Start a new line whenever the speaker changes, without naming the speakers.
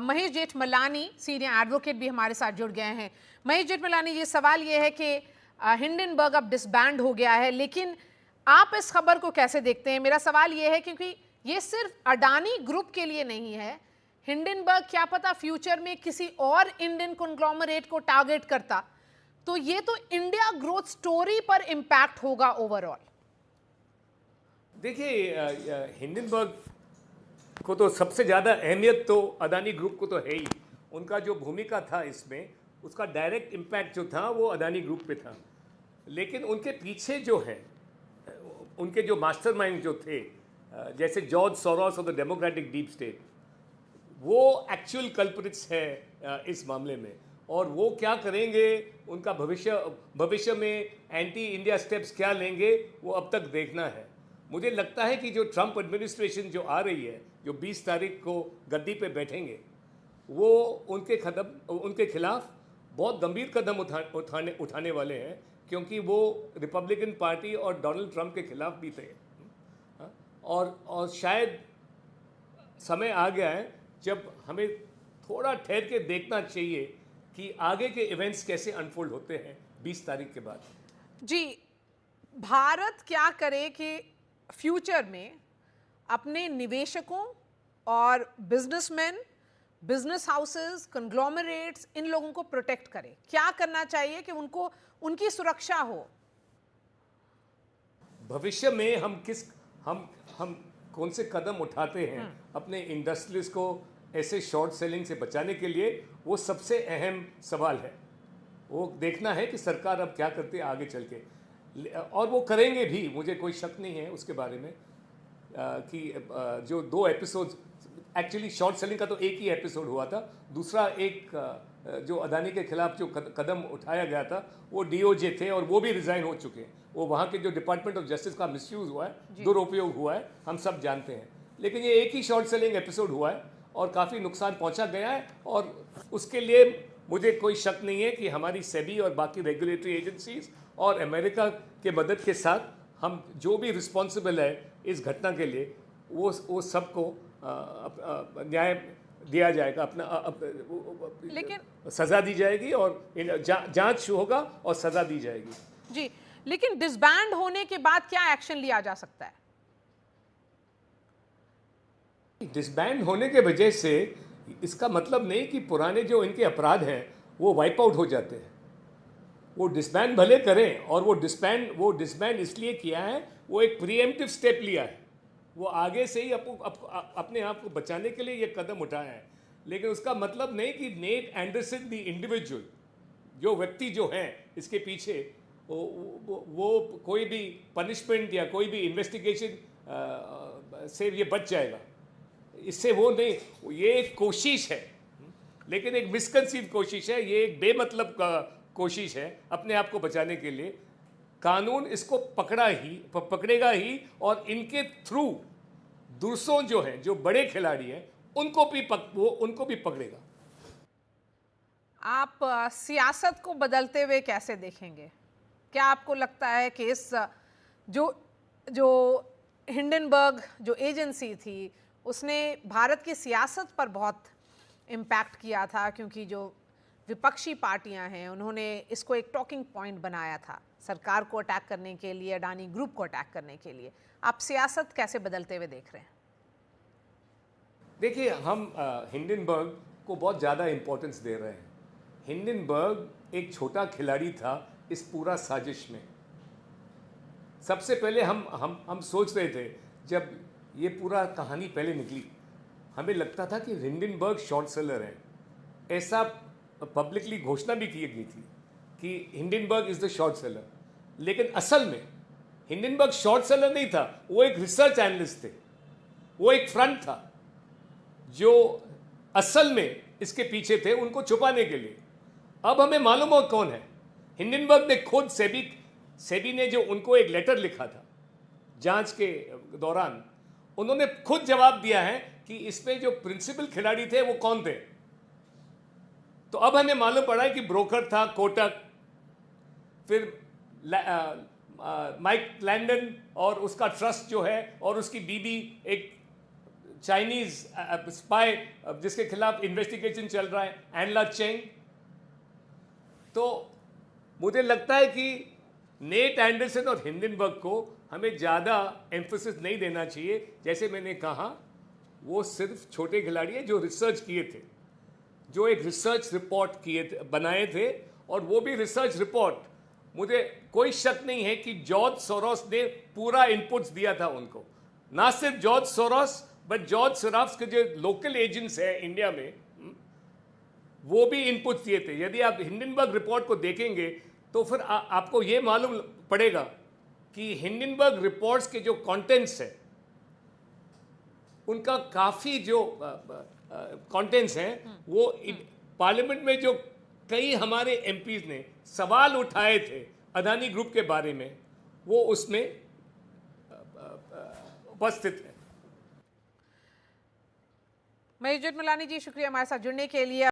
Mahesh Jethmalani senior advocate भी हमारे साथ जुड़ गए हैं। महेश जेठमलानी, ये सवाल ये है कि हिंडनबर्ग अब डिसबैंड हो गया है, लेकिन आप इस खबर को कैसे देखते हैं? मेरा सवाल ये है क्योंकि ये सिर्फ अडानी ग्रुप के लिए नहीं है। हिंडनबर्ग क्या पता फ्यूचर में किसी और इंडियन कॉन्ग्लोमरेट को टारगेट करता, तो ये तो इंडिया ग्रोथ स्टोरी पर इंपैक्ट होगा ओवरऑल।
देखिए, हिंडनबर्ग को तो सबसे ज़्यादा अहमियत तो अदानी ग्रुप को तो है ही। उनका जो भूमिका था इसमें, उसका डायरेक्ट इम्पैक्ट जो था वो अदानी ग्रुप पे था। लेकिन उनके पीछे जो है, उनके जो मास्टरमाइंड जो थे, जैसे जॉर्ज सोरोस और द डेमोक्रेटिक डीप स्टेट, वो एक्चुअल कल्प्रिट्स है इस मामले में। और वो क्या करेंगे, उनका भविष्य में एंटी इंडिया स्टेप्स क्या लेंगे, वो अब तक देखना है। मुझे लगता है कि जो ट्रंप एडमिनिस्ट्रेशन जो आ रही है, जो 20 तारीख को गद्दी पे बैठेंगे, वो उनके खिलाफ बहुत गंभीर कदम उठाने वाले हैं, क्योंकि वो रिपब्लिकन पार्टी और डोनाल्ड ट्रंप के खिलाफ भी थे। और शायद समय आ गया है जब हमें थोड़ा ठहर के देखना चाहिए कि आगे के इवेंट्स कैसे अनफोल्ड होते हैं 20 तारीख के बाद।
जी, भारत क्या करे कि फ्यूचर में अपने निवेशकों और बिजनेसमैन, बिजनेस हाउसेस, कंग्लोमरेट्स, इन लोगों को प्रोटेक्ट करे? क्या करना चाहिए कि उनकी सुरक्षा हो?
भविष्य में हम कौन से कदम उठाते हैं अपने इंडस्ट्रीज को ऐसे शॉर्ट सेलिंग से बचाने के लिए, वो सबसे अहम सवाल है। वो देखना है कि सरकार अब क्या करती है आगे चल के, और वो करेंगे भी, मुझे कोई शक नहीं है उसके बारे में। कि जो 2 एपिसोड, एक्चुअली शॉर्ट सेलिंग का तो एक ही एपिसोड हुआ था, दूसरा एक जो अदानी के खिलाफ जो कदम उठाया गया था वो डीओजे थे, और वो भी रिज़ाइन हो चुके हैं। वो वहाँ के जो डिपार्टमेंट ऑफ जस्टिस का मिसयूज़ हुआ है, दुरुपयोग हुआ है, हम सब जानते हैं। लेकिन ये एक ही शॉर्ट सेलिंग एपिसोड हुआ है और काफ़ी नुकसान पहुँचा गया है, और उसके लिए मुझे कोई शक नहीं है कि हमारी सेबी और बाकी रेगुलेटरी एजेंसीज और अमेरिका के मदद के साथ हम जो भी रिस्पॉन्सिबल है इस घटना के लिए, वो सबको न्याय दिया जाएगा, लेकिन सज़ा दी जाएगी, और जांच होगा और सज़ा दी जाएगी।
जी, लेकिन डिसबैंड होने के बाद क्या एक्शन लिया जा सकता है?
डिसबैंड होने के वजह से इसका मतलब नहीं कि पुराने जो इनके अपराध हैं वो वाइप आउट हो जाते हैं। वो डिसबैंड भले करें, और वो डिसबैंड इसलिए किया है, वो एक प्रीएम्प्टिव स्टेप लिया है। वो आगे से ही अपने आप को बचाने के लिए ये कदम उठाया है। लेकिन उसका मतलब नहीं कि नेट एंडरसन द इंडिविजुअल, जो व्यक्ति जो हैं इसके पीछे, वो कोई भी पनिशमेंट या कोई भी इन्वेस्टिगेशन से ये बच जाएगा। इससे वो नहीं, ये एक कोशिश है, लेकिन एक मिसकंसीव कोशिश है, ये एक बेमतलब का कोशिश है अपने आप को बचाने के लिए। कानून इसको पकड़ेगा ही, और इनके थ्रू दूसरों जो हैं, जो बड़े खिलाड़ी हैं, उनको भी पकड़ेगा।
आप सियासत को बदलते हुए कैसे देखेंगे? क्या आपको लगता है कि इस जो हिंडनबर्ग जो एजेंसी थी, उसने भारत की सियासत पर बहुत इम्पैक्ट किया था, क्योंकि जो विपक्षी पार्टियां हैं उन्होंने इसको एक टॉकिंग पॉइंट बनाया था सरकार को अटैक करने के लिए, अडानी ग्रुप को अटैक करने के लिए? आप सियासत कैसे बदलते हुए देख रहे हैं?
देखिए, हम हिंडनबर्ग को बहुत ज़्यादा इम्पोर्टेंस दे रहे हैं। हिंडनबर्ग एक छोटा खिलाड़ी था इस पूरा साजिश में। सबसे पहले हम सोच रहे थे, जब ये पूरा कहानी पहले निकली, हमें लगता था कि हिंडनबर्ग शॉर्ट सेलर है। ऐसा पब्लिकली घोषणा भी की गई थी कि Hindenburg is the short seller. लेकिन असल में हिंडनबर्ग शॉर्ट सेलर नहीं था, वो एक रिसर्च एनालिस्ट थे, वो एक फ्रंट था जो असल में इसके पीछे थे, उनको छुपाने के लिए। अब हमें मालूम हो कौन है। हिंडनबर्ग ने खुद सेबी ने जो उनको एक लेटर लिखा था जांच के दौरान, उन्होंने खुद जवाब दिया है कि इसमें जो प्रिंसिपल खिलाड़ी थे वो कौन थे। तो अब हमें मालूम पड़ा है कि ब्रोकर था कोटक, फिर माइक लैंडन और उसका ट्रस्ट जो है, और उसकी बीबी एक चाइनीज स्पाई जिसके खिलाफ इन्वेस्टिगेशन चल रहा है, एनला चेंग। तो मुझे लगता है कि नेट एंडरसन और हिंडनबर्ग को हमें ज़्यादा एम्फोसिस नहीं देना चाहिए। जैसे मैंने कहा, वो सिर्फ छोटे खिलाड़ी हैं जो रिसर्च किए थे, जो एक रिसर्च रिपोर्ट बनाए थे, और वो भी रिसर्च रिपोर्ट, मुझे कोई शक नहीं है कि जॉर्ज सोरोस ने पूरा इनपुट्स दिया था उनको। ना सिर्फ George Soros, but George Soros के जो लोकल एजेंट्स हैं इंडिया में, वो भी इनपुट्स दिए थे। यदि आप हिंडनबर्ग रिपोर्ट को देखेंगे तो फिर आपको ये मालूम पड़ेगा कि हिंडनबर्ग रिपोर्ट्स के जो कंटेंट्स हैं, उनका काफ़ी जो कंटेंट्स हैं, वो पार्लियामेंट में जो कई हमारे एमपीज ने सवाल उठाए थे अदानी ग्रुप के बारे में, वो उसमें उपस्थित है।
महीश जेठमलानी जी, शुक्रिया हमारे साथ जुड़ने के लिए।